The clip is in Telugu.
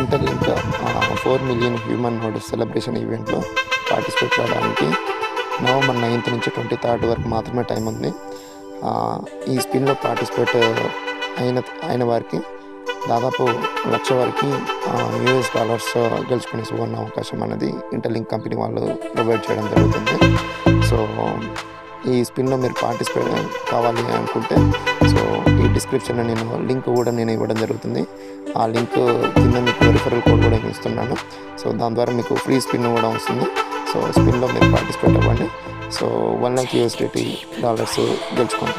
Interlink 4 million human node celebration ఈవెంట్లో పార్టిసిపేట్ కావడానికి నవంబర్ 9 నుంచి 23 వరకు మాత్రమే టైం ఉంది. ఈ స్పిన్లో పార్టిసిపేట్ అయిన వారికి దాదాపు $1,00,000 వరకు US గెలుచుకునే సువర్ణ అవకాశం అనేది ఇంటర్లింక్ కంపెనీ వాళ్ళు ప్రొవైడ్ చేయడం జరుగుతుంది. సో ఈ స్పిన్లో మీరు పార్టిసిపేట్ కావాలి అనుకుంటే సో ఈ డిస్క్రిప్షన్లో లింక్ కూడా ఇవ్వడం జరుగుతుంది. ఆ లింక్ కింద మీకు రిఫరల్ కోడ్ కూడా ఇస్తున్నాను. సో దాని ద్వారా మీకు ఫ్రీ స్పిన్ కూడా వస్తుంది. సో స్పిన్లో మీరు పార్టిసిపేట్ అవ్వండి. సో $1,00,000 గెలుచుకోండి.